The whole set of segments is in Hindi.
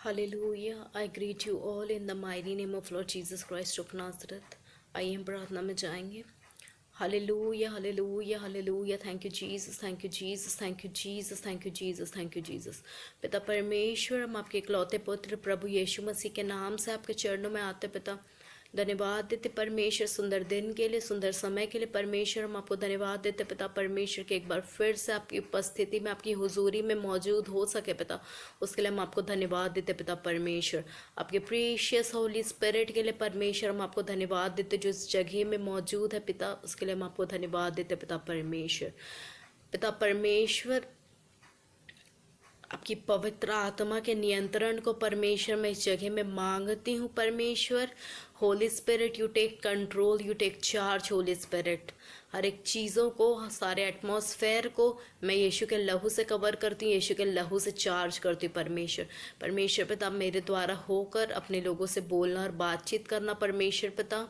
Hallelujah. I greet you all in the mighty name of Lord Jesus Christ of Nazareth. आइए हम प्रार्थना में जाएंगे. Hallelujah, hallelujah, hallelujah. Thank you, Jesus. Thank you, Jesus. Thank you, Jesus. Thank you, Jesus. Thank you, Jesus. पिता परमेश्वर, हम आपके इकलौते पुत्र प्रभु यीशु मसीह के नाम से आपके चरणों में आते पिता. धन्यवाद देते परमेश्वर सुंदर दिन के लिए, सुंदर समय के लिए. परमेश्वर, हम आपको धन्यवाद देते पिता परमेश्वर के एक बार फिर से आपकी उपस्थिति में, आपकी हुजूरी में मौजूद हो सके पिता, उसके लिए हम आपको धन्यवाद देते पिता परमेश्वर. आपके प्रीशियस होली स्पिरिट के लिए परमेश्वर हम आपको धन्यवाद देते, जो इस जगह में मौजूद है पिता, उसके लिए हम आपको धन्यवाद देते पिता परमेश्वर. पिता परमेश्वर, आपकी पवित्र आत्मा के नियंत्रण को परमेश्वर मैं इस जगह में मांगती हूँ परमेश्वर. Holy spirit, you take control, you take charge. Holy spirit, हर एक चीज़ों को, सारे एटमॉस्फेयर को मैं यीशु के लहू से कवर करती हूँ, यीशु के लहू से चार्ज करती हूँ परमेश्वर. परमेश्वर पिता, मेरे द्वारा होकर अपने लोगों से बोलना और बातचीत करना परमेश्वर पिता.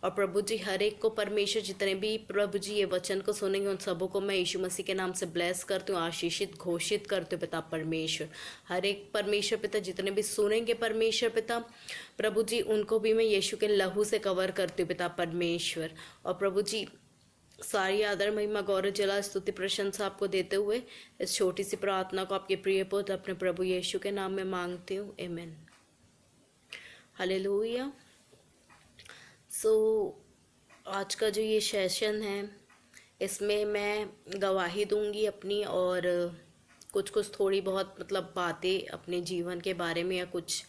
और प्रभु जी, हर एक को परमेश्वर, जितने भी प्रभु जी ये वचन को सुनेंगे उन सबों को मैं यीशु मसीह के नाम से ब्लेस करती हूँ, आशीषित घोषित करती हूँ पिता परमेश्वर. हर एक परमेश्वर पिता जितने भी सुनेंगे परमेश्वर पिता, प्रभु जी उनको भी मैं यीशु के लहू से कवर करती हूँ पिता परमेश्वर. और प्रभु जी, सारी आदर महिमा गौरव जला स्तुति प्रशंसा आपको देते हुए इस छोटी सी प्रार्थना को आपके प्रिय पुत्र अपने प्रभु यीशु के नाम में मांगती हूँ. आमीन. हालेलुया. सो आज का जो ये सेशन है, इसमें मैं गवाही दूंगी अपनी, और कुछ कुछ थोड़ी बहुत मतलब बातें अपने जीवन के बारे में, या कुछ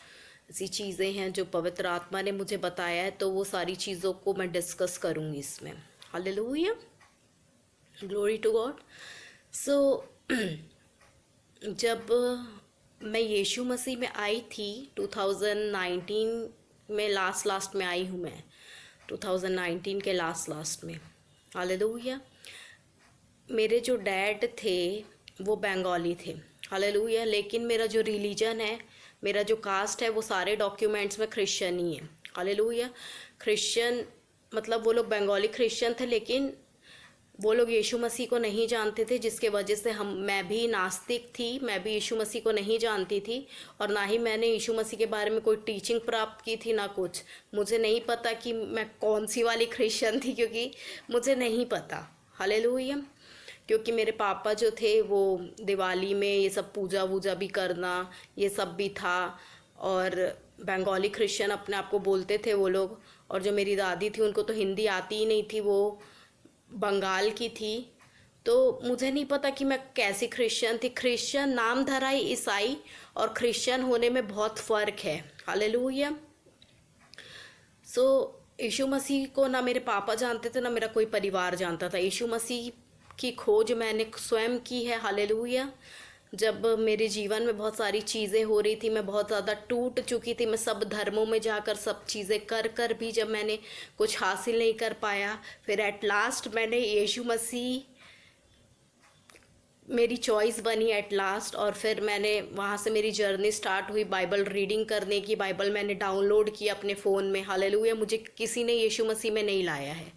ऐसी चीज़ें हैं जो पवित्र आत्मा ने मुझे बताया है, तो वो सारी चीज़ों को मैं डिस्कस करूंगी इसमें. Hallelujah, glory to God. So जब मैं यीशु मसीह में आई थी 2019 में, लास्ट में आई हूँ मैं 2019 के लास्ट में. हालेलुया. मेरे जो डैड थे वो बंगाली थे. हालेलुया. लेकिन मेरा जो रिलीजन है, मेरा जो कास्ट है, वो सारे डॉक्यूमेंट्स में क्रिश्चियन ही है. हालेलुया. क्रिश्चियन मतलब वो लोग बंगाली क्रिश्चियन थे, लेकिन वो लोग यीशु मसीह को नहीं जानते थे, जिसके वजह से मैं भी नास्तिक थी. मैं भी यीशु मसीह को नहीं जानती थी, और ना ही मैंने यीशु मसीह के बारे में कोई टीचिंग प्राप्त की थी, ना कुछ. मुझे नहीं पता कि मैं कौन सी वाली क्रिश्चियन थी, क्योंकि मुझे नहीं पता. हालेलुया. क्योंकि मेरे पापा जो थे वो दिवाली में ये सब पूजा वूजा भी करना, ये सब भी था, और बंगाली क्रिश्चियन अपने आप को बोलते थे वो लोग. और जो मेरी दादी थी उनको तो हिंदी आती ही नहीं थी, वो बंगाल की थी. तो मुझे नहीं पता कि मैं कैसी क्रिश्चियन थी. क्रिश्चियन नाम धरा ही ईसाई, और क्रिश्चियन होने में बहुत फ़र्क है. हालेलुया. सो यीशु मसीह को ना मेरे पापा जानते थे, ना मेरा कोई परिवार जानता था. यीशु मसीह की खोज मैंने स्वयं की है. हालेलुया. जब मेरे जीवन में बहुत सारी चीज़ें हो रही थी, मैं बहुत ज़्यादा टूट चुकी थी, मैं सब धर्मों में जाकर सब चीज़ें कर कर भी जब मैंने कुछ हासिल नहीं कर पाया, फिर एट लास्ट मैंने यीशु मसीह मेरी चॉइस बनी एट लास्ट. और फिर मैंने वहाँ से मेरी जर्नी स्टार्ट हुई बाइबल रीडिंग करने की. बाइबल मैंने डाउनलोड की अपने फ़ोन में. हालेलुया. मुझे किसी ने यीशु मसीह में नहीं लाया है,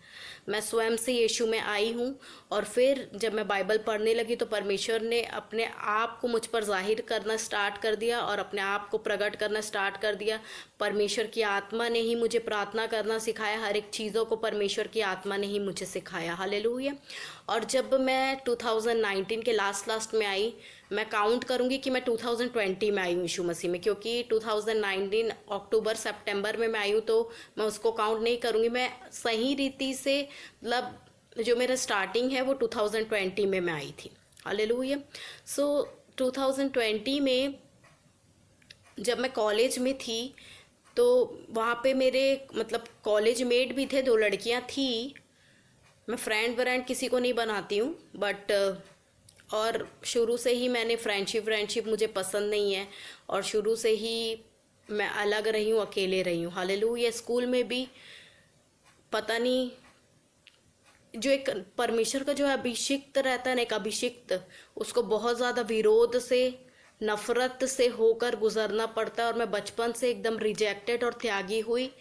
मैं स्वयं से यीशु में आई हूँ. और फिर जब मैं बाइबल पढ़ने लगी तो परमेश्वर ने अपने आप को मुझ पर जाहिर करना स्टार्ट कर दिया, और अपने आप को प्रकट करना स्टार्ट कर दिया. परमेश्वर की आत्मा ने ही मुझे प्रार्थना करना सिखाया. हर एक चीज़ों को परमेश्वर की आत्मा ने ही मुझे सिखाया. हालेलुया. और जब मैं 2019 के लास्ट में आई, मैं काउंट करूँगी कि मैं 2020 में आई हूँ यीशु मसीह में, क्योंकि 2019 अक्टूबर सितंबर में मैं आई हूँ, तो मैं उसको काउंट नहीं करूँगी. मैं सही रीति से मतलब जो मेरा स्टार्टिंग है वो 2020 में मैं आई थी. हालेलुया. सो 2020 में जब मैं कॉलेज में थी, तो वहाँ पे मेरे मतलब कॉलेज मेट भी थे, 2 लड़कियाँ थी. मैं फ्रेंड किसी को नहीं बनाती हूँ, बट और शुरू से ही मैंने फ्रेंडशिप मुझे पसंद नहीं है, और शुरू से ही मैं अलग रही हूँ, अकेले रही हूँ. हालेलुया. स्कूल में भी पता नहीं, जो एक परमेश्वर का जो अभिषिक्त रहता है ना, एक अभिषिक्त, उसको बहुत ज़्यादा विरोध से, नफ़रत से होकर गुजरना पड़ता है. और मैं बचपन से एकदम रिजेक्टेड और त्यागी हुई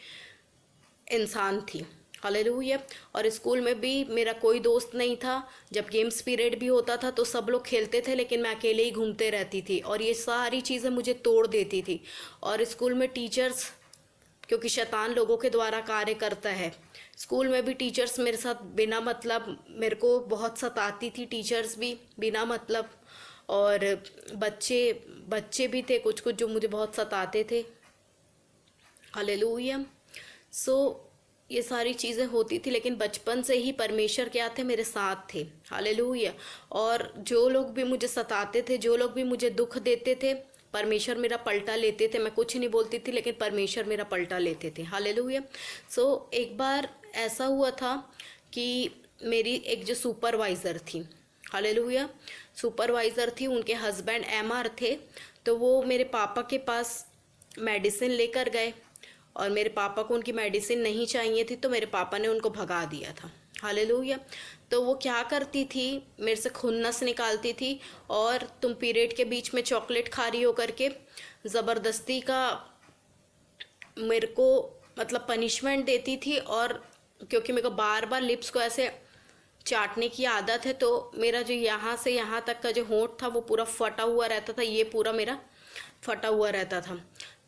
इंसान थी. हालेलुया। और स्कूल में भी मेरा कोई दोस्त नहीं था। जब गेम्स पीरियड भी होता था तो सब लोग खेलते थे, लेकिन मैं अकेले ही घूमते रहती थी, और ये सारी चीज़ें मुझे तोड़ देती थी। और स्कूल में टीचर्स, क्योंकि शैतान लोगों के द्वारा कार्य करता है, स्कूल में भी टीचर्स मेरे साथ बिना मतलब मेरे को बहुत सताती थी, टीचर्स भी बिना मतलब। और बच्चे बच्चे भी थे कुछ कुछ जो मुझे बहुत सताते थे। हालेलुया। सो ये सारी चीज़ें होती थी, लेकिन बचपन से ही परमेश्वर क्या थे, मेरे साथ थे। हालेलुया। और जो लोग भी मुझे सताते थे, जो लोग भी मुझे दुख देते थे, परमेश्वर मेरा पलटा लेते थे। मैं कुछ नहीं बोलती थी, लेकिन परमेश्वर मेरा पलटा लेते थे। हालेलुया। सो एक बार ऐसा हुआ था कि मेरी एक जो सुपरवाइज़र थी, हालेलुया, सुपरवाइज़र थी, उनके हस्बैंड एमआर थे। तो वो मेरे पापा के पास मेडिसिन लेकर गए, और मेरे पापा को उनकी मेडिसिन नहीं चाहिए थी, तो मेरे पापा ने उनको भगा दिया था। हालेलुया। तो वो क्या करती थी, मेरे से खुन्नस निकालती थी, और तुम पीरियड के बीच में चॉकलेट खा रही हो करके ज़बरदस्ती का मेरे को मतलब पनिशमेंट देती थी। और क्योंकि मेरे को बार बार लिप्स को ऐसे चाटने की आदत है, तो मेरा जो यहाँ से यहाँ तक का जो होंठ था वो पूरा फटा हुआ रहता था, ये पूरा मेरा फटा हुआ रहता था।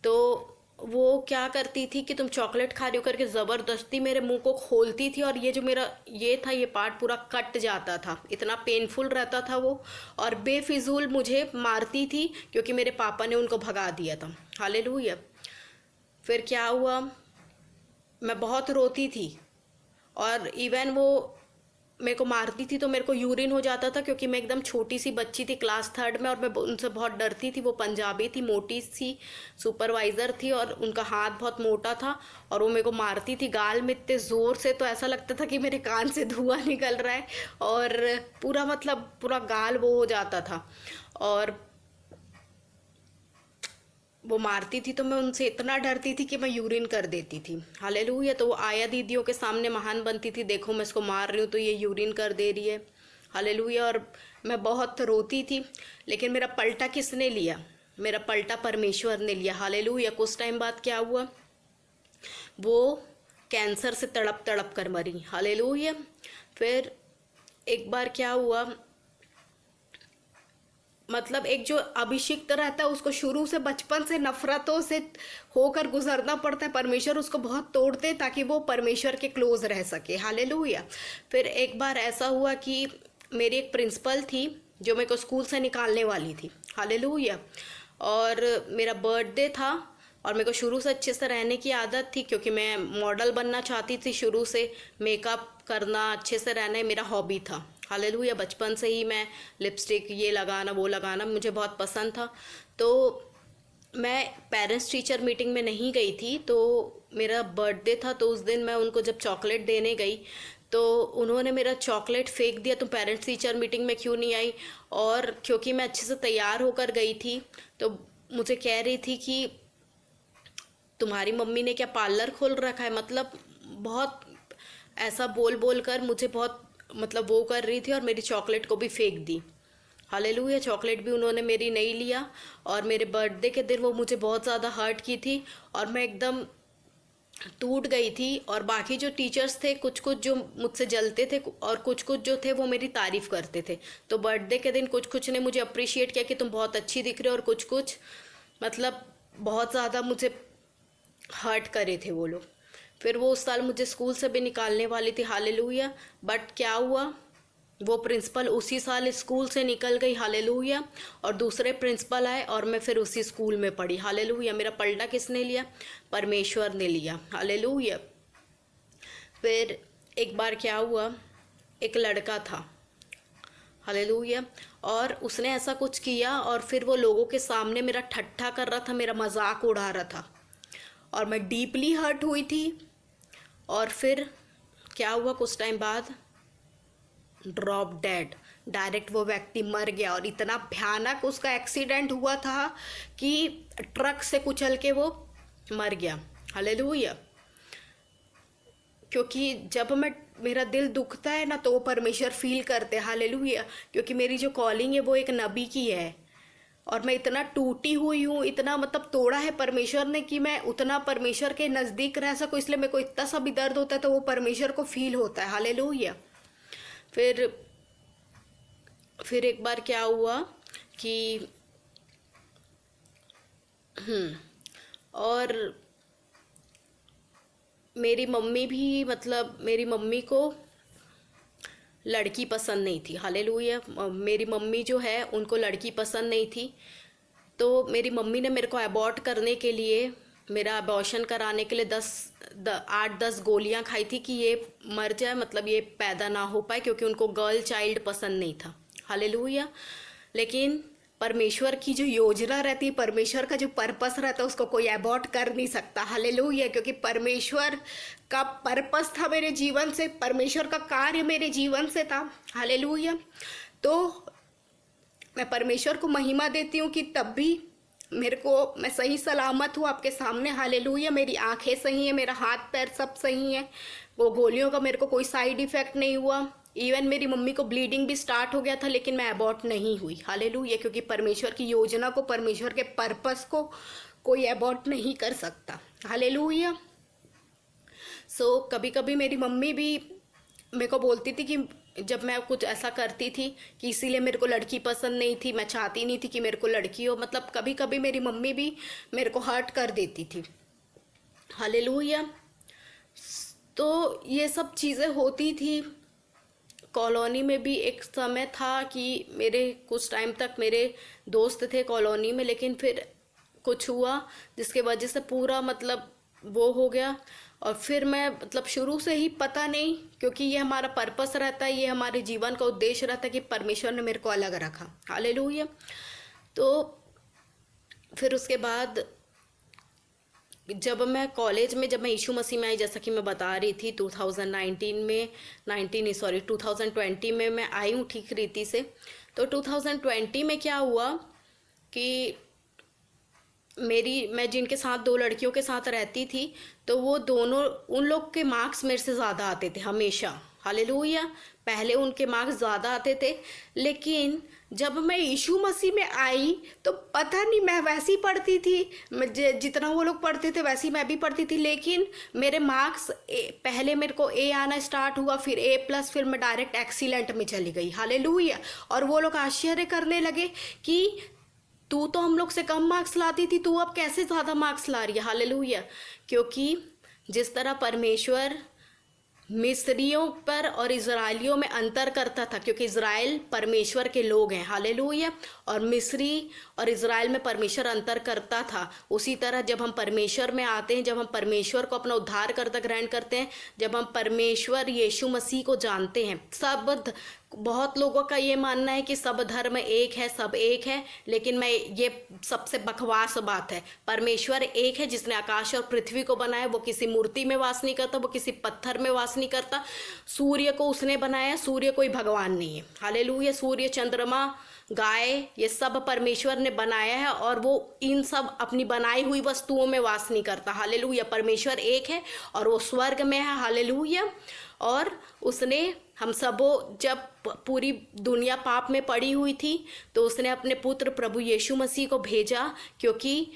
तो वो क्या करती थी कि तुम चॉकलेट खा रही हो करके ज़बरदस्ती मेरे मुंह को खोलती थी, और ये जो मेरा ये था, ये पार्ट पूरा कट जाता था, इतना पेनफुल रहता था वो। और बेफिजूल मुझे मारती थी, क्योंकि मेरे पापा ने उनको भगा दिया था। हालेलुया। फिर क्या हुआ, मैं बहुत रोती थी, और इवन वो मेरे को मारती थी तो मेरे को यूरिन हो जाता था, क्योंकि मैं एकदम छोटी सी बच्ची थी, क्लास 3rd में, और मैं उनसे बहुत डरती थी। वो पंजाबी थी, मोटी सी सुपरवाइज़र थी, और उनका हाथ बहुत मोटा था, और वो मेरे को मारती थी गाल में इतने ज़ोर से, तो ऐसा लगता था कि मेरे कान से धुआं निकल रहा है, और पूरा मतलब पूरा गाल वो हो जाता था। और वो मारती थी तो मैं उनसे इतना डरती थी कि मैं यूरिन कर देती थी। हालेलुया। तो वो आया दीदियों के सामने महान बनती थी, देखो मैं इसको मार रही हूँ तो ये यूरिन कर दे रही है। हालेलुया। और मैं बहुत रोती थी, लेकिन मेरा पलटा किसने लिया, मेरा पलटा परमेश्वर ने लिया। हालेलुया। कुछ टाइम बाद क्या हुआ, वो कैंसर से तड़प तड़प कर मरी। हालेलुया। फिर एक बार क्या हुआ, मतलब एक जो अभिषिक्त रहता है उसको शुरू से बचपन से नफरतों से होकर गुजरना पड़ता है। परमेश्वर उसको बहुत तोड़ते हैं ताकि वो परमेश्वर के क्लोज रह सके। हालेलुया। फिर एक बार ऐसा हुआ कि मेरी एक प्रिंसिपल थी जो मेरे को स्कूल से निकालने वाली थी। हालेलुया। और मेरा बर्थडे था, और मेरे को शुरू से अच्छे से रहने की आदत थी, क्योंकि मैं मॉडल बनना चाहती थी शुरू से। मेकअप करना, अच्छे से रहना ही मेरा हॉबी था। हालेलुया। बचपन से ही मैं लिपस्टिक ये लगाना वो लगाना मुझे बहुत पसंद था। तो मैं पेरेंट्स टीचर मीटिंग में नहीं गई थी, तो मेरा बर्थडे था, तो उस दिन मैं उनको जब चॉकलेट देने गई तो उन्होंने मेरा चॉकलेट फेंक दिया, तुम पेरेंट्स टीचर मीटिंग में क्यों नहीं आई। और क्योंकि मैं अच्छे से तैयार होकर गई थी, तो मुझे कह रही थी कि तुम्हारी मम्मी ने क्या पार्लर खोल रखा है, मतलब बहुत ऐसा बोल बोल कर मुझे बहुत मतलब वो कर रही थी, और मेरी चॉकलेट को भी फेंक दी। हालेलुया। चॉकलेट भी उन्होंने मेरी नहीं लिया, और मेरे बर्थडे के दिन वो मुझे बहुत ज़्यादा हर्ट की थी, और मैं एकदम टूट गई थी। और बाकी जो टीचर्स थे कुछ कुछ जो मुझसे जलते थे, और कुछ कुछ जो थे वो मेरी तारीफ़ करते थे। तो बर्थडे के दिन कुछ कुछ ने मुझे अप्रिशिएट किया कि तुम बहुत अच्छी दिख रहे हो, और कुछ कुछ मतलब बहुत ज़्यादा मुझे हर्ट करे थे वो लोग। फिर वो उस साल मुझे स्कूल से भी निकालने वाली थी। हालेलुया। बट क्या हुआ, वो प्रिंसिपल उसी साल स्कूल से निकल गई। हालेलुया। और दूसरे प्रिंसिपल आए, और मैं फिर उसी स्कूल में पढ़ी। हालेलुया। मेरा पलटा किसने लिया, परमेश्वर ने लिया। हालेलुया। फिर एक बार क्या हुआ, एक लड़का था, हालेलुया, और उसने ऐसा कुछ किया, और फिर वो लोगों के सामने मेरा ठट्ठा कर रहा था, मेरा मजाक उड़ा रहा था, और मैं डीपली हर्ट हुई थी। और फिर क्या हुआ, कुछ टाइम बाद ड्रॉप डेड, डायरेक्ट वो व्यक्ति मर गया। और इतना भयानक उसका एक्सीडेंट हुआ था कि ट्रक से कुचल के वो मर गया। हालेलुया। क्योंकि जब मेरा दिल दुखता है ना, तो वो परमेश्वर फील करते हैं। हालेलुया। क्योंकि मेरी जो कॉलिंग है वो एक नबी की है, और मैं इतना टूटी हुई हूँ, इतना मतलब तोड़ा है परमेश्वर ने कि मैं उतना परमेश्वर के नज़दीक रह सकूँ, इसलिए मेरे को इतना सा भी दर्द होता है तो वो परमेश्वर को फील होता है। हालेलुया। फिर फिर एक बार क्या हुआ कि और मेरी मम्मी भी, मतलब मेरी मम्मी को लड़की पसंद नहीं थी। हालेलुया। मेरी मम्मी जो है उनको लड़की पसंद नहीं थी, तो मेरी मम्मी ने मेरे को अबॉर्ट करने के लिए, मेरा अबॉर्शन कराने के लिए 8-10 गोलियां खाई थी कि ये मर जाए, मतलब ये पैदा ना हो पाए, क्योंकि उनको गर्ल चाइल्ड पसंद नहीं था। हालेलुया। लेकिन परमेश्वर की जो योजना रहती है, परमेश्वर का जो पर्पस रहता है, उसको कोई अबॉर्ट कर नहीं सकता। हालेलुया। क्योंकि परमेश्वर का पर्पस था मेरे जीवन से, परमेश्वर का कार्य मेरे जीवन से था। हालेलुया। तो मैं परमेश्वर को महिमा देती हूँ कि तब भी मैं सही सलामत हूँ आपके सामने। हालेलुया। मेरी आंखें सही है, मेरा हाथ पैर सब सही है, वो गोलियों का मेरे को कोई साइड इफेक्ट नहीं हुआ। इवन मेरी मम्मी को ब्लीडिंग भी स्टार्ट हो गया था, लेकिन मैं अबॉर्ट नहीं हुई। हालेलुया। क्योंकि परमेश्वर की योजना को, परमेश्वर के पर्पस को कोई अबॉर्ट नहीं कर सकता। हालेलुया। कभी कभी मेरी मम्मी भी मेरे को बोलती थी कि जब मैं कुछ ऐसा करती थी कि इसीलिए मेरे को लड़की पसंद नहीं थी, मैं चाहती नहीं थी कि मेरे को लड़की हो, मतलब कभी कभी मेरी मम्मी भी मेरे को हर्ट कर देती थी। हालेलुया। तो ये सब चीज़ें होती थी। कॉलोनी में भी एक समय था कि मेरे कुछ टाइम तक मेरे दोस्त थे कॉलोनी में, लेकिन फिर कुछ हुआ जिसके वजह से पूरा मतलब वो हो गया। और फिर मैं मतलब शुरू से ही पता नहीं, क्योंकि ये हमारा पर्पस रहता है, ये हमारे जीवन का उद्देश्य रहता है कि परमेश्वर ने मेरे को अलग रखा। हालेलुया। तो फिर उसके बाद जब मैं कॉलेज में, जब मैं यीशु मसीह में आई, जैसा कि मैं बता रही थी 2019 में, 2020 में मैं आई हूँ ठीक रीति से। तो 2020 में क्या हुआ कि मैं जिनके साथ 2 लड़कियों के साथ रहती थी, तो वो दोनों, उन लोग के मार्क्स मेरे से ज़्यादा आते थे हमेशा। हालेलुया। पहले उनके मार्क्स ज़्यादा आते थे, लेकिन जब मैं यीशु मसीह में आई तो पता नहीं, मैं वैसी पढ़ती थी, जितना वो लोग पढ़ते थे वैसी मैं भी पढ़ती थी, लेकिन मेरे मार्क्स पहले मेरे को ए आना स्टार्ट हुआ, फिर A+, फिर मैं डायरेक्ट एक्सीलेंट में चली गई। हालेलुया। और वो लोग आश्चर्य करने लगे कि तू तो हम लोग से कम मार्क्स लाती थी, तू अब कैसे ज़्यादा मार्क्स ला रही है। हालेलुया। क्योंकि जिस तरह परमेश्वर मिस्रियों पर और इज़राइलियों में अंतर करता था, क्योंकि इज़राइल परमेश्वर के लोग हैं। हालेलुया। और मिस्री और इज़राइल में परमेश्वर अंतर करता था, उसी तरह जब हम परमेश्वर में आते हैं, जब हम परमेश्वर को अपना उद्धारकर्ता ग्रहण करते हैं, जब हम परमेश्वर यीशु मसीह को जानते हैं, बहुत लोगों का ये मानना है कि सब धर्म एक है, सब एक है, लेकिन ये सबसे बकवास बात है। परमेश्वर एक है, जिसने आकाश और पृथ्वी को बनाया। वो किसी मूर्ति में वास नहीं करता, वो किसी पत्थर में वास नहीं करता। सूर्य को उसने बनाया, सूर्य कोई भगवान नहीं है। हालेलुया। सूर्य, चंद्रमा, गाय, ये सब परमेश्वर ने बनाया है, और वो इन सब अपनी बनाई हुई वस्तुओं में वास नहीं करता। हालेलुया। परमेश्वर एक है और वो स्वर्ग में है। हालेलुया। और उसने हम सबों, जब पूरी दुनिया पाप में पड़ी हुई थी, तो उसने अपने पुत्र प्रभु यीशु मसीह को भेजा, क्योंकि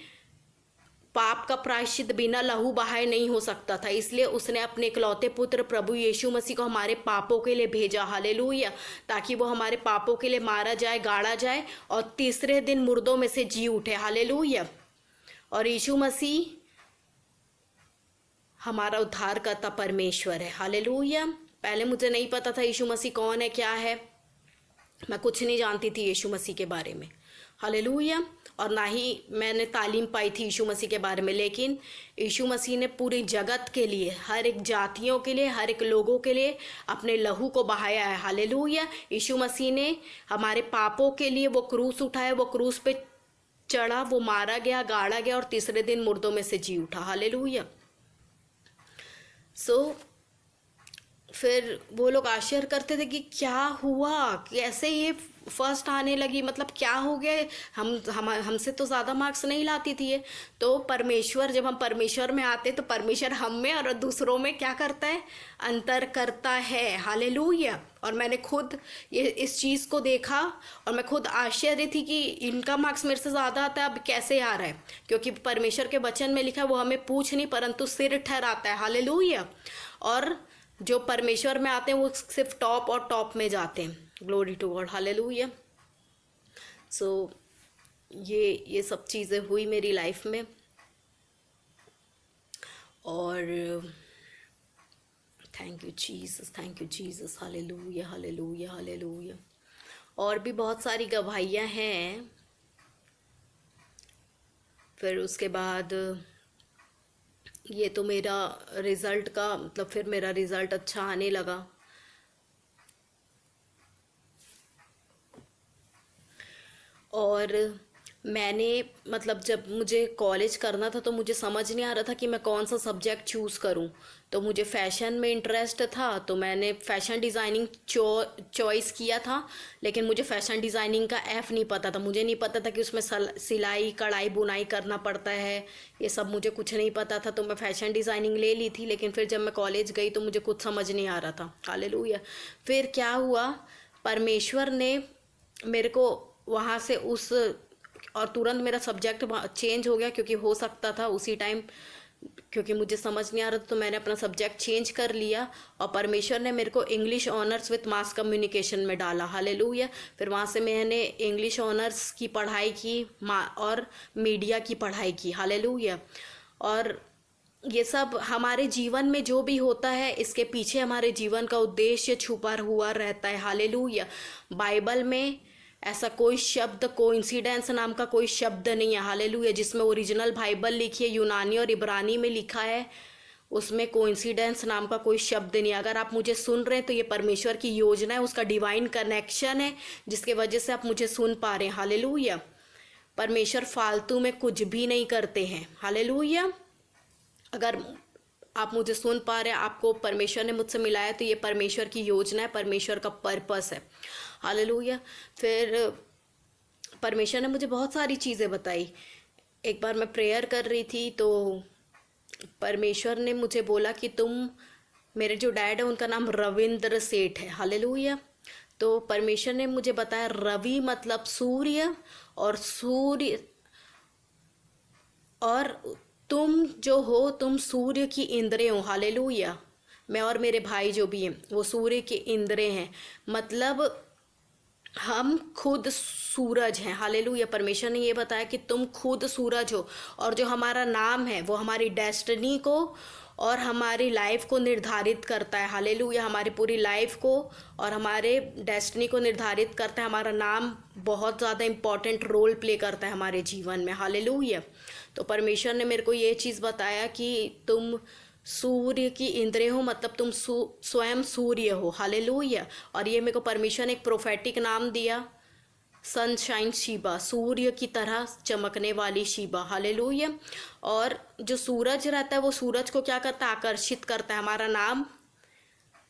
पाप का प्रायश्चित बिना लहू बहाए नहीं हो सकता था, इसलिए उसने अपने इकलौते पुत्र प्रभु यीशु मसीह को हमारे पापों के लिए भेजा। हालेलुया। ताकि वो हमारे पापों के लिए मारा जाए, गाड़ा जाए, और तीसरे दिन मुर्दों में से जी उठे। हालेलुया। और यीशु मसीह हमारा उद्धारकर्ता परमेश्वर है। हालेलुया। पहले मुझे नहीं पता था यीशु मसीह कौन है, क्या है, मैं कुछ नहीं जानती थी यीशु मसीह के बारे में। हालेलुया। और ना ही मैंने तालीम पाई थी यीशु मसीह के बारे में, लेकिन यीशु मसीह ने पूरी जगत के लिए, हर एक जातियों के लिए, हर एक लोगों के लिए अपने लहू को बहाया है। हालेलुया। यीशु मसीह ने हमारे पापों के लिए वो क्रूस उठाया, वो क्रूस पे चढ़ा, वो मारा गया, गाड़ा गया, और तीसरे दिन मुर्दों में से जी उठा। हालेलुया। फिर वो लोग आश्चर्य करते थे कि क्या हुआ, कैसे ये फर्स्ट आने लगी, मतलब क्या हो गया, हम हमसे तो ज़्यादा मार्क्स नहीं लाती थी ये। तो परमेश्वर, जब हम परमेश्वर में आते तो परमेश्वर हम में और दूसरों में क्या करता है, अंतर करता है। हालेलुया। और मैंने खुद ये इस चीज़ को देखा और मैं खुद आश्चर्य थी कि इनका मार्क्स मेरे से ज़्यादा आता है, अब कैसे आ रहा है, क्योंकि परमेश्वर के वचन में लिखा है वो हमें पूछ नहीं परंतु सिर ठहराता है। हालेलुया। और जो परमेश्वर में आते हैं वो सिर्फ टॉप और टॉप में जाते हैं। Glory to God. हालेलुया। सो ये सब चीज़ें हुई मेरी लाइफ में। और thank you Jesus, thank you Jesus. Hallelujah, hallelujah, hallelujah. और भी बहुत सारी गवाहियाँ हैं। फिर उसके बाद ये तो मेरा रिज़ल्ट का मतलब, फिर मेरा रिज़ल्ट अच्छा आने लगा। और मैंने मतलब जब मुझे कॉलेज करना था तो मुझे समझ नहीं आ रहा था कि मैं कौन सा सब्जेक्ट चूज़ करूं। तो मुझे फ़ैशन में इंटरेस्ट था तो मैंने फ़ैशन डिज़ाइनिंग चॉइस किया था। लेकिन मुझे फ़ैशन डिज़ाइनिंग का एफ़ नहीं पता था, मुझे नहीं पता था कि उसमें सिलाई कढ़ाई बुनाई करना पड़ता है, ये सब मुझे कुछ नहीं पता था। तो मैं फ़ैशन डिज़ाइनिंग ले ली थी, लेकिन फिर जब मैं कॉलेज गई तो मुझे कुछ समझ नहीं आ रहा था। हालेलुया। फिर क्या हुआ, परमेश्वर ने मेरे को वहाँ से उस और तुरंत मेरा सब्जेक्ट चेंज हो गया, क्योंकि हो सकता था उसी टाइम, क्योंकि मुझे समझ नहीं आ रहा था तो मैंने अपना सब्जेक्ट चेंज कर लिया। और परमेश्वर ने मेरे को English honours with mass communication में डाला। हालेलुया। फिर वहाँ से मैंने इंग्लिश ऑनर्स की पढ़ाई की और मीडिया की पढ़ाई की। हालेलुया। और ये सब हमारे जीवन में जो भी होता है इसके पीछे हमारे जीवन का उद्देश्य छुपा हुआ रहता है। हालेलुया। बाइबल में ऐसा कोई शब्द, कोइंसिडेंस नाम का कोई शब्द नहीं है। हालेलुया। जिसमें ओरिजिनल बाइबल लिखी है, यूनानी और इब्रानी में लिखा है, उसमें कोइंसिडेंस नाम का कोई शब्द नहीं है। अगर आप मुझे सुन रहे हैं तो ये परमेश्वर की योजना है, उसका डिवाइन कनेक्शन है जिसके वजह से आप मुझे सुन पा रहे हैं। हालेलुया। परमेश्वर फालतू में कुछ भी नहीं करते हैं। हालेलुया। अगर आप मुझे सुन पा रहे हैं, आपको परमेश्वर ने मुझसे मिलाया, तो ये परमेश्वर की योजना है, परमेश्वर का पर्पस है। हालेलुया। फिर परमेश्वर ने मुझे बहुत सारी चीज़ें बताई। एक बार मैं प्रेयर कर रही थी तो परमेश्वर ने मुझे बोला कि तुम, मेरे जो डैड है उनका नाम रविंद्र सेठ है। हालेलुया। तो परमेश्वर ने मुझे बताया रवि मतलब सूर्य, और सूर्य, और तुम जो हो तुम सूर्य की इंद्रें हो। हालेलुया। मैं और मेरे भाई जो भी हैं वो सूर्य के इंद्रें हैं, मतलब हम खुद सूरज हैं। हालेलुया। परमेश्वर ने ये बताया कि तुम खुद सूरज हो, और जो हमारा नाम है वो हमारी डेस्टिनी को और हमारी लाइफ को निर्धारित करता है। हालेलुया। हमारी पूरी लाइफ को और हमारे डेस्टिनी को निर्धारित करता है। हमारा नाम बहुत ज़्यादा इम्पॉर्टेंट रोल प्ले करता है हमारे जीवन में। हालेलुया। तो परमेश्वर ने मेरे को ये चीज़ बताया कि तुम सूर्य की इंद्रिय हो, मतलब तुम स्वयं सूर्य हो। हालेलुया। और ये मेरे को परमेश्वर ने एक प्रोफेटिक नाम दिया, सनशाइन शीबा, सूर्य की तरह चमकने वाली शीबा। हालेलुया। और जो सूरज रहता है वो सूरज को क्या करता है, आकर्षित करता है। हमारा नाम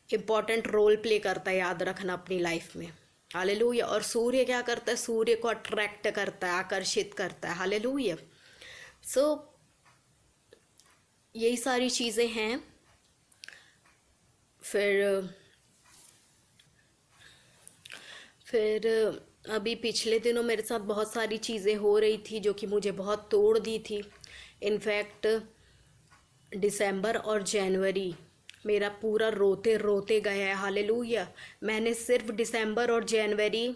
इम्पॉर्टेंट रोल प्ले करता है, याद रखना अपनी लाइफ में। हालेलुया। और सूर्य क्या करता है, सूर्य को अट्रैक्ट करता है, आकर्षित करता है। हालेलुया। सो यही सारी चीज़ें हैं। फिर फिर अभी पिछले दिनों मेरे साथ बहुत सारी चीज़ें हो रही थी जो कि मुझे बहुत तोड़ दी थी। इनफैक्ट दिसंबर और जनवरी मेरा पूरा रोते रोते गया है। हालेलुया। मैंने सिर्फ दिसंबर और जनवरी,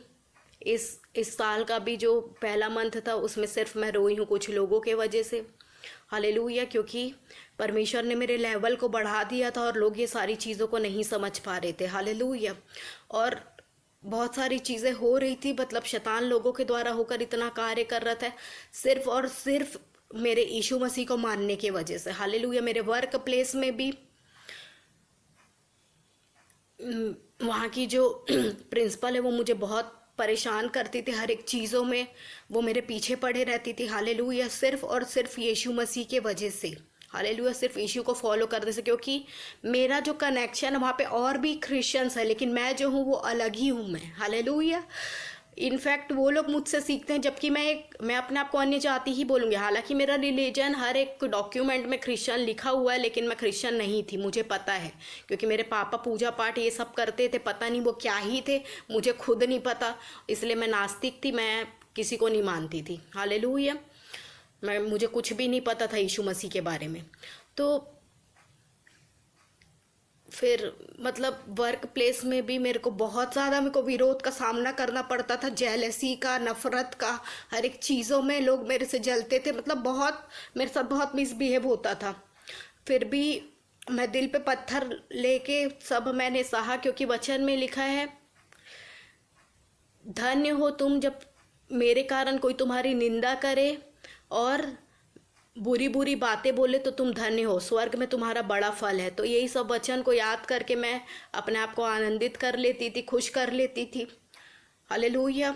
इस साल का भी जो पहला मंथ था उसमें सिर्फ मैं रोई हूँ कुछ लोगों के वजह से। हालेलुया। क्योंकि परमेश्वर ने मेरे लेवल को बढ़ा दिया था और लोग ये सारी चीज़ों को नहीं समझ पा रहे थे। हालेलुया। और बहुत सारी चीज़ें हो रही थी, मतलब शैतान लोगों के द्वारा होकर इतना कार्य कर रहा था, सिर्फ और सिर्फ मेरे यीशु मसीह को मानने की वजह से। हालेलुया। मेरे वर्क प्लेस में भी वहाँ की जो प्रिंसिपल है वो मुझे बहुत परेशान करती थी, हर एक चीज़ों में वो मेरे पीछे पड़े रहती थी। हालेलुया। सिर्फ और सिर्फ यीशु मसीह के वजह से। हालेलुया, सिर्फ यीशु को फॉलो करने से, क्योंकि मेरा जो कनेक्शन है वहाँ पे और भी क्रिश्चियंस है, लेकिन मैं जो हूँ वो अलग ही हूँ मैं। हालेलुया। इनफैक्ट वो लोग मुझसे सीखते हैं, जबकि मैं अपने आप को अन्य जाति ही बोलूँगी। हालांकि मेरा रिलीजन हर एक डॉक्यूमेंट में क्रिश्चियन लिखा हुआ है, लेकिन मैं क्रिश्चियन नहीं थी, मुझे पता है, क्योंकि मेरे पापा पूजा पाठ ये सब करते थे। पता नहीं वो क्या ही थे, मुझे खुद नहीं पता, इसलिए मैं नास्तिक थी, मैं किसी को नहीं मानती थी। हालेलुया। मुझे कुछ भी नहीं पता था यीशु मसीह के बारे में। तो फिर मतलब वर्क प्लेस में भी मेरे को विरोध का सामना करना पड़ता था, जेलसी का, नफरत का, हर एक चीज़ों में लोग मेरे से जलते थे, मतलब बहुत मेरे साथ बहुत मिसबिहेव होता था। फिर भी मैं दिल पे पत्थर लेके सब मैंने सहा, क्योंकि वचन में लिखा है, धन्य हो तुम जब मेरे कारण कोई तुम्हारी निंदा करे और बुरी बुरी बातें बोले, तो तुम धन्य हो, स्वर्ग में तुम्हारा बड़ा फल है। तो यही सब वचन को याद करके मैं अपने आप को आनंदित कर लेती थी, खुश कर लेती थी। हालेलुया।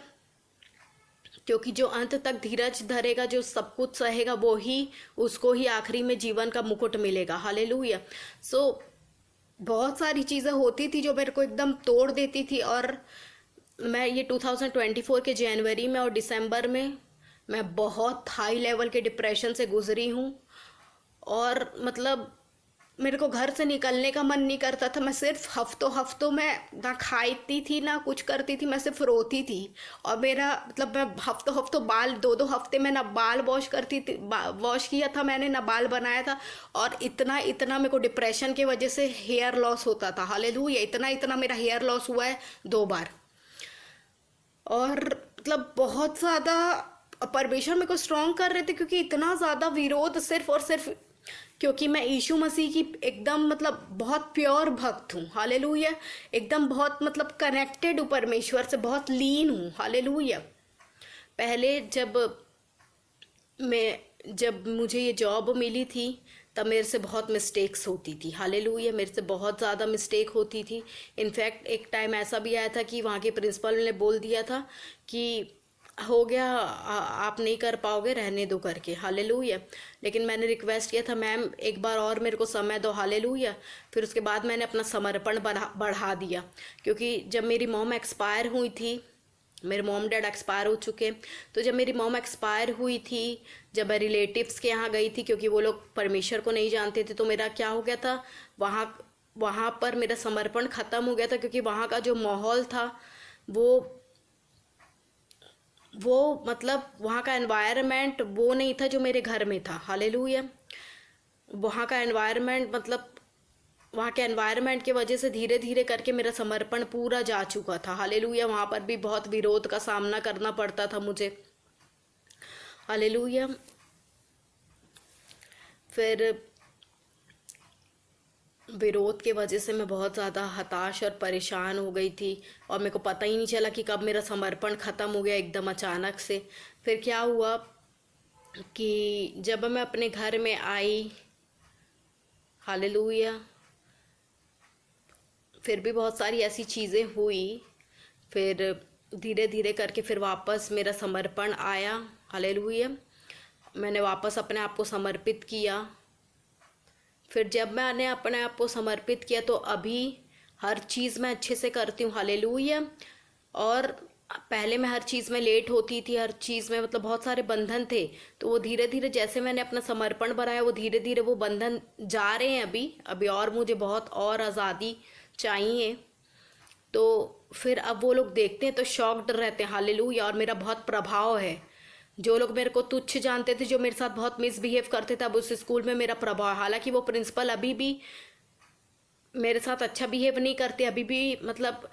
क्योंकि जो अंत तक धीरज धरेगा, जो सब कुछ सहेगा, वो ही उसको ही आखिरी में जीवन का मुकुट मिलेगा। हालेलुया। बहुत सारी चीज़ें होती थी जो मेरे को एकदम तोड़ देती थी, और मैं ये 2024 के जनवरी में और दिसंबर में मैं बहुत हाई लेवल के डिप्रेशन से गुजरी हूँ। और मतलब मेरे को घर से निकलने का मन नहीं करता था। मैं सिर्फ हफ्तों में ना खाती थी ना कुछ करती थी, मैं सिर्फ रोती थी। और मेरा मतलब मैं हफ्तों बाल 2-2 हफ्ते में ना बाल वॉश करती थी, वॉश किया था मैंने, ना बाल बनाया था। और इतना इतना मेरे को डिप्रेशन की वजह से हेयर लॉस होता था। हालेलुया, इतना इतना मेरा हेयर लॉस हुआ है 2 बार। और मतलब बहुत ज़्यादा परमेश्वर मेरे को स्ट्रॉन्ग कर रहे थे, क्योंकि इतना ज़्यादा विरोध सिर्फ और सिर्फ क्योंकि मैं यीशु मसीह की एकदम मतलब बहुत प्योर भक्त हूँ। हालेलुया। एकदम बहुत मतलब कनेक्टेड हूँ परमेश्वर से, बहुत लीन हूँ। हालेलुया। पहले जब मुझे ये जॉब मिली थी, तब मेरे से बहुत मिस्टेक्स होती थी। हालेलुया, मेरे से बहुत ज़्यादा मिस्टेक होती थी। इनफैक्ट एक टाइम ऐसा भी आया था कि वहाँ के प्रिंसिपल ने बोल दिया था कि हो गया, आप नहीं कर पाओगे, रहने दो करके। हालेलुया। लेकिन मैंने रिक्वेस्ट किया था, मैम एक बार और मेरे को समय दो। हालेलुया। फिर उसके बाद मैंने अपना समर्पण बढ़ा दिया, क्योंकि जब मेरी मॉम एक्सपायर हुई थी, मेरे मॉम डैड एक्सपायर हो चुके, तो जब मेरी मॉम एक्सपायर हुई थी, जब मैं रिलेटिव्स के यहाँ गई थी, क्योंकि वो लोग परमेश्वर को नहीं जानते थे, तो मेरा क्या हो गया था, वहाँ वहाँ पर मेरा समर्पण ख़त्म हो गया था। क्योंकि वहाँ का जो माहौल था वो मतलब वहाँ का एनवायरनमेंट वो नहीं था जो मेरे घर में था। हालेलुया। वहाँ का एनवायरनमेंट मतलब वहाँ के एनवायरनमेंट की वजह से धीरे धीरे करके मेरा समर्पण पूरा जा चुका था। हालेलुया। वहाँ पर भी बहुत विरोध का सामना करना पड़ता था मुझे। हालेलुया। फिर विरोध के वजह से मैं बहुत ज़्यादा हताश और परेशान हो गई थी, और मेरे को पता ही नहीं चला कि कब मेरा समर्पण ख़त्म हो गया एकदम अचानक से। फिर क्या हुआ कि जब मैं अपने घर में आई, हालेलुया, फिर भी बहुत सारी ऐसी चीज़ें हुई। फिर धीरे धीरे करके फिर वापस मेरा समर्पण आया। हालेलुया। मैंने वापस अपने आप को समर्पित किया। फिर जब मैंने अपने आप को समर्पित किया, तो अभी हर चीज़ मैं अच्छे से करती हूँ। हालेलुया। और पहले मैं हर चीज़ में लेट होती थी, हर चीज़ में मतलब बहुत सारे बंधन थे। तो वो धीरे धीरे जैसे मैंने अपना समर्पण बढ़ाया, वो धीरे धीरे वो बंधन जा रहे हैं अभी अभी और मुझे बहुत और आज़ादी चाहिए। तो फिर अब वो लोग देखते हैं तो शॉक्ड रहते हैं। हालेलुया। और मेरा बहुत प्रभाव है। जो लोग मेरे को तुच्छ जानते थे, जो मेरे साथ बहुत मिसबिहेव करते थे, अब उस स्कूल में मेरा प्रभाव, हालांकि वो प्रिंसिपल अभी भी मेरे साथ अच्छा बिहेव नहीं करते, अभी भी मतलब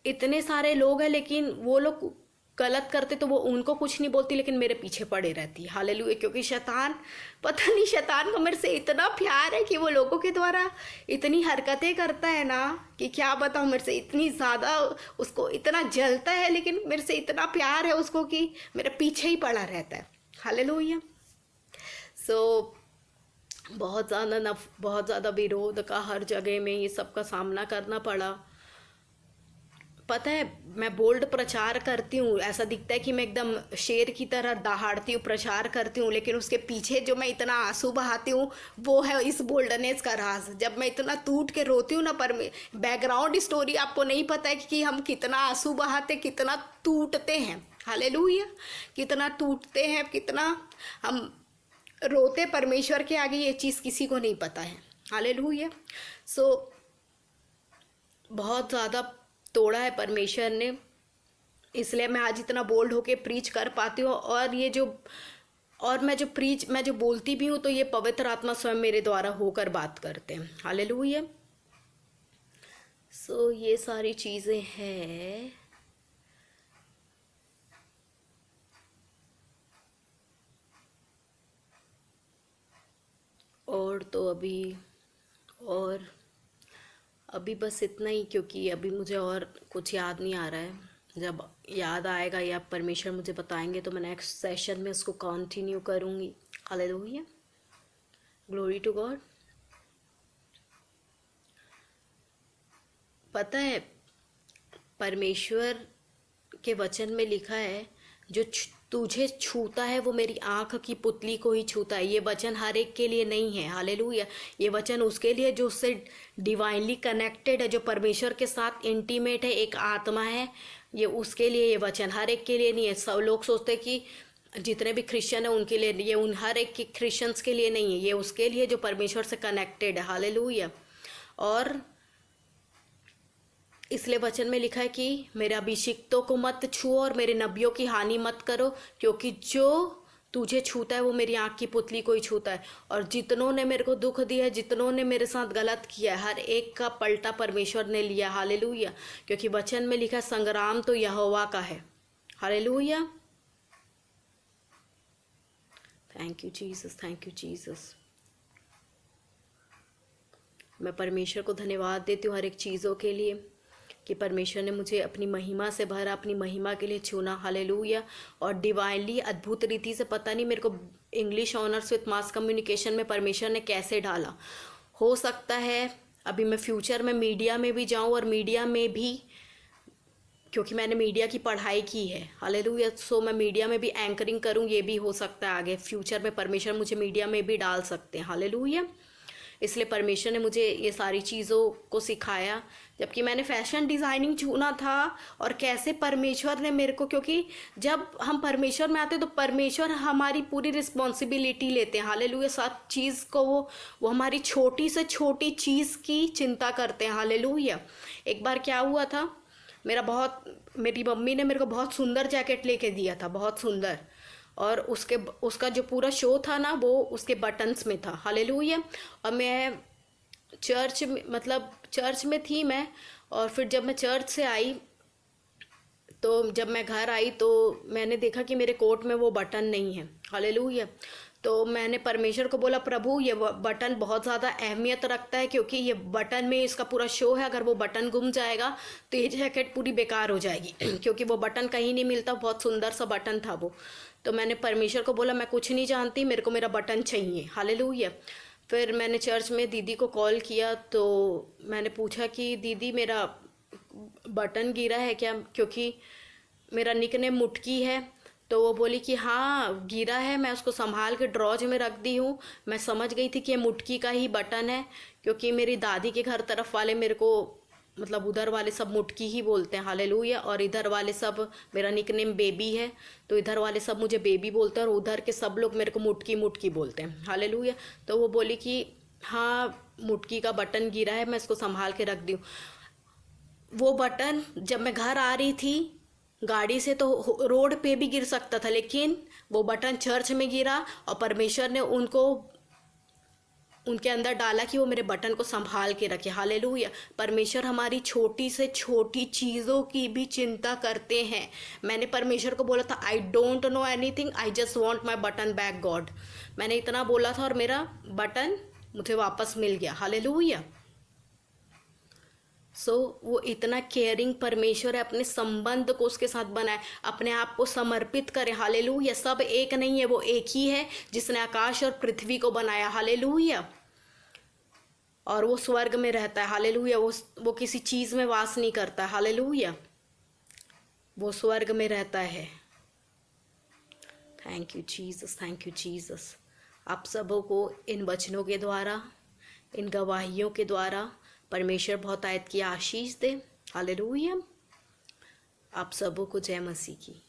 इतने सारे लोग हैं, लेकिन वो लोग गलत करते तो वो उनको कुछ नहीं बोलती, लेकिन मेरे पीछे पड़े रहती है। हालेलुया। क्योंकि शैतान, पता नहीं शैतान को मेरे से इतना प्यार है कि वो लोगों के द्वारा इतनी हरकतें करता है ना, कि क्या बताऊँ, मेरे से इतनी ज़्यादा उसको इतना जलता है, लेकिन मेरे से इतना प्यार है उसको कि मेरे पीछे ही पड़ा रहता है। हालेलुया। सो बहुत ज़्यादा विरोध का हर जगह में ये सब का सामना करना पड़ा। पता है मैं बोल्ड प्रचार करती हूँ, ऐसा दिखता है कि मैं एकदम शेर की तरह दहाड़ती हूँ, प्रचार करती हूँ, लेकिन उसके पीछे जो मैं इतना आंसू बहाती हूँ वो है इस बोल्डनेस का राज। जब मैं इतना टूट के रोती हूँ ना, पर बैकग्राउंड स्टोरी आपको नहीं पता है कि हम कितना आंसू बहाते, कितना टूटते हैं। हालेलुया, कितना टूटते हैं, कितना हम रोते परमेश्वर के आगे, ये चीज़ किसी को नहीं पता है। हालेलुया। सो बहुत ज़्यादा तोड़ा है परमेश्वर ने, इसलिए मैं आज इतना बोल्ड होके प्रीच कर पाती हूँ। और ये जो और मैं जो बोलती भी हूँ तो ये पवित्र आत्मा स्वयं मेरे द्वारा होकर बात करते हैं। हालेलुया। सो ये सारी चीज़ें हैं। और तो और अभी बस इतना ही, क्योंकि अभी मुझे और कुछ याद नहीं आ रहा है। जब याद आएगा या परमेश्वर मुझे बताएंगे तो मैं नेक्स्ट सेशन में उसको कंटिन्यू करूँगी। Hallelujah, glory to God. पता है परमेश्वर के वचन में लिखा है, जो तुझे छूता है वो मेरी आंख की पुतली को ही छूता है। ये वचन हर एक के लिए नहीं है। हालेलुया। ये वचन उसके लिए जो उससे डिवाइनली कनेक्टेड है, जो परमेश्वर के साथ इंटीमेट है, एक आत्मा है, ये उसके लिए ये वचन, हर एक के लिए नहीं है। सब लोग सोचते हैं कि जितने भी क्रिश्चियन है उनके लिए, ये उन हर एक के क्रिश्चियंस के लिए नहीं है, ये उसके लिए जो परमेश्वर से कनेक्टेड है। हालेलुया। और इसलिए वचन में लिखा है कि मेरे अभिषिक्तों को मत छुओ और मेरे नबियों की हानि मत करो, क्योंकि जो तुझे छूता है वो मेरी आंख की पुतली को ही छूता है। और जितनों ने मेरे को दुख दिया है, जितनों ने मेरे साथ गलत किया है, हर एक का पलटा परमेश्वर ने लिया। हालेलुया। क्योंकि वचन में लिखा है संग्राम तो यहोवा का है। Hallelujah. Thank you Jesus, thank you Jesus. मैं परमेश्वर को धन्यवाद देती हूँ हर एक चीज़ों के लिए, कि परमेश्वर ने मुझे अपनी महिमा से भरा, अपनी महिमा के लिए चुना। हालेलुया। और डिवाइनली अद्भुत रीति से, पता नहीं मेरे को English honours with mass communication में परमेश्वर ने कैसे डाला। हो सकता है अभी मैं फ्यूचर में मीडिया में भी जाऊं, और मीडिया में भी, क्योंकि मैंने मीडिया की पढ़ाई की है। हालेलुया। सो मैं मीडिया में भी एंकरिंग करूं, ये भी हो सकता है आगे फ्यूचर में परमेश्वर मुझे मीडिया में भी डाल सकते हैं। हालेलुया। इसलिए परमेश्वर ने मुझे ये सारी चीज़ों को सिखाया। जबकि मैंने फैशन डिज़ाइनिंग चुना था, और कैसे परमेश्वर ने मेरे को, क्योंकि जब हम परमेश्वर में आते हैं तो परमेश्वर हमारी पूरी रिस्पॉन्सिबिलिटी लेते हैं। हालेलुया। सब चीज़ को वो हमारी छोटी से छोटी चीज़ की चिंता करते हैं। हालेलुया। एक बार क्या हुआ था, मेरी मम्मी ने मेरे को बहुत सुंदर जैकेट लेके दिया था, बहुत सुंदर, और उसका जो पूरा शो था ना, वो उसके बटन्स में था। हालेलुया। और मैं चर्च में थी मैं, और फिर जब मैं चर्च से आई तो जब मैं घर आई तो मैंने देखा कि मेरे कोट में वो बटन नहीं है। हालेलुया। तो मैंने परमेश्वर को बोला, प्रभु ये बटन बहुत ज़्यादा अहमियत रखता है, क्योंकि ये बटन में इसका पूरा शो है, अगर वो बटन गुम जाएगा तो ये जैकेट पूरी बेकार हो जाएगी क्योंकि वो बटन कहीं नहीं मिलता, बहुत सुंदर सा बटन था वो। तो मैंने परमेश्वर को बोला, मैं कुछ नहीं जानती, मेरे को मेरा बटन चाहिए। हालेलुया। फिर मैंने चर्च में दीदी को कॉल किया, तो मैंने पूछा कि दीदी मेरा बटन गिरा है क्या, क्योंकि मेरा निकनेम मुटकी है। तो वो बोली कि हाँ गिरा है, मैं उसको संभाल के ड्रॉज में रख दी हूँ। मैं समझ गई थी कि ये मुटकी का ही बटन है, क्योंकि मेरी दादी के घर तरफ वाले मेरे को, मतलब उधर वाले सब मुटकी ही बोलते हैं। हालेलुया। और इधर वाले सब, मेरा निकनेम बेबी है, तो इधर वाले सब मुझे बेबी बोलते हैं, और उधर के सब लोग मेरे को मुटकी मुटकी बोलते हैं। हालेलुया। तो वो बोली कि हाँ मुटकी का बटन गिरा है, मैं इसको संभाल के रख दी हूँ। वो बटन जब मैं घर आ रही थी गाड़ी से तो रोड पे भी गिर सकता था, लेकिन वो बटन चर्च में गिरा, और परमेश्वर ने उनके अंदर डाला कि वो मेरे बटन को संभाल के रखे। हालेलुया। परमेश्वर हमारी छोटी से छोटी चीज़ों की भी चिंता करते हैं। मैंने परमेश्वर को बोला था, I don't know anything, I just want my button back God. मैंने इतना बोला था, और मेरा बटन मुझे वापस मिल गया। हालेलुया। वो इतना केयरिंग परमेश्वर है, अपने संबंध को उसके साथ बनाए, अपने आप को समर्पित करे। हालेलुया। सब एक नहीं है, वो एक ही है जिसने आकाश और पृथ्वी को बनाया। हालेलुया। और वो स्वर्ग में रहता है। हालेलुया। वो किसी चीज़ में वास नहीं करता। हालेलुया। वो स्वर्ग में रहता है। Thank you Jesus, thank you Jesus. आप सबों को इन वचनों के द्वारा, इन गवाहियों के द्वारा परमेश्वर बहुतायत की आशीष दे। हालेलुया। आप सबों को जय मसीह की।